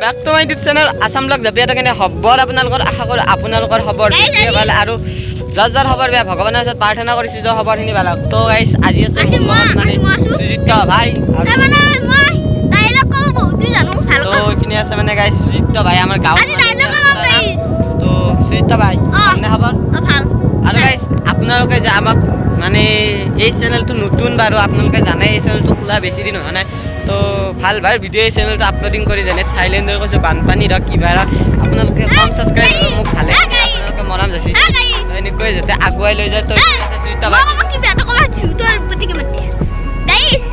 back to my YouTube channel Assam Vlog Jabi eta kene hobor আপোনালোকৰ আশা কৰো আপোনালোকৰ হবৰ বেছি ভাল আৰু যাৰ হবৰ বে ভগৱানৰ ওচৰত প্ৰাৰ্থনা কৰিছো যে হবৰখিনি ভাল হওক তো গাইস আজি আছে মানে সুজিত ভাই আৰু মানে মই ডায়লগ কম বহুত জানো ভাল তো কিনে আছে মানে গাইস সুজিত ভাই আমাৰ গাঁৱত আজি ডায়লগ কম গাইস তো সুজিত ভাই মানে হবৰ ভাল আৰু গাইস আপোনালোকে যে আমাক মানে এই চ্যানেলটো নতুন বাৰু আপোনালোকে জানে এই চ্যানেলটো খোলা বেছি দিন হোৱা নাই তো ভাল ভাল ভিডিও এই চ্যানেলটো আপলোডিং কৰি জানে থাইল্যান্ডৰ কৈছো বানপানী ৰ কিবা আপোনালোকে কম সাবস্ক্ৰাইব কৰক মোক ভালে আপোনালোকে মৰম যাচি এনেকৈ যাতে আগুৱাই লৈ যায় তো সুজিতা ভাই মই কি বেটা কবা ছুতৰ পটিকে মাতে গাইস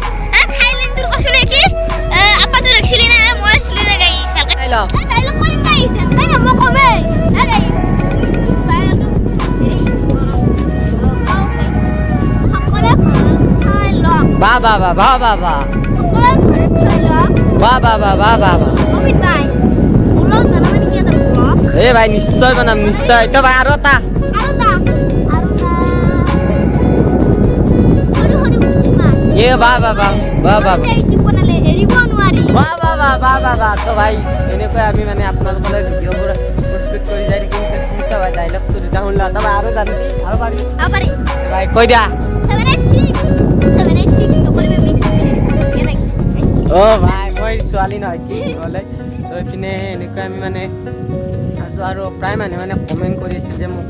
থাইল্যান্ডৰ কৈছো নেকি আপা তো ৰাখিলি না মই চলি না গাইস ভালকে ডায়লগ কৰি গাইস ভাই মই কমে guys Ba ba ba ba ba ba. Ba ba ba ba ba ba. Omit bhai. Vlog banamani ki eta vlog. Eh bhai nischoy banam nischoy. To bhai aro ta. Hori hori buchima. Ye ba ba ba ba ba. Ei banale eribo nuari. Ba ba ba ba ba ba. To bhai ene koi ami mane apnalokole video pura প্রস্তুত কৰি যাই কিন্তু সুজিতা ভাই dialog তো দুটা শুনলা তবে আৰো জানতি আৰো পাৰি আপাৰি ভাই কই দিয়া 786 নকৰিবে মিক্স ও ভাই মই সোৱালি নহয় কি বলে তো কিনে এনেকৈ আমি মানে আছো আৰু প্ৰায় মানে কমেন্ট কৰি আছিল যে মোক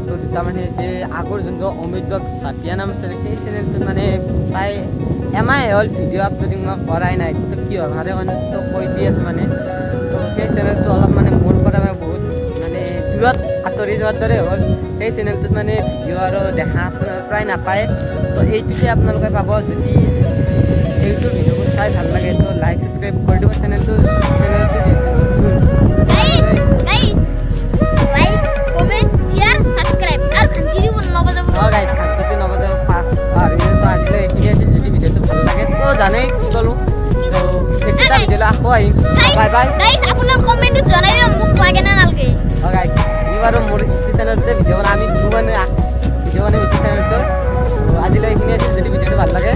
তো দুটা মানে যে আগৰ যোনটো অমিত ব্লগ সাতিয়া নাম আছে সেই চেনেলটো মানে প্ৰায় এমাহ হ'ল ভিডিও আপলোডিং মই কৰাই নাই তো কি হ'ল হাৰে তো কৈ দি আছো মানে তো সেই চেনেলটো অলপ মানে মোৰ পৰা বহুত মানে দূৰত আঁতৰি যোৱাৰ দৰে হ'ল সেই চেনেলটোত মানে ভিডিও আৰু দেখা প্ৰায় নাপায় তো এইটো যে আপোনালোকে পাব যদি এইটো ভিডিওটো চাই ভাল লাগে তো লাইক সাবস্ক্রাইব কৰি দিব চেনেলটো guys like comment share subscribe আর ঘন্টি দিব নবজাব গাইস ঘন্টি নবজাব আর এই তো আজিলে এখিনি আছিল যদি ভিডিওটো ভাল লাগে তো জানেই কি কলো তো নেক্সট ভিডিওলে আকৌ আহিম বাই বাই গাইস আপোনাৰ কমেন্টটো জনাই মোক লাগে না নালকে গাইস এবাৰো মোৰ চেনেলতে ভিডিও আমি দুবানে ভিডিও মানে চেনেলটো আজিলে এখিনি আছিল যদি ভিডিওটো ভাল লাগে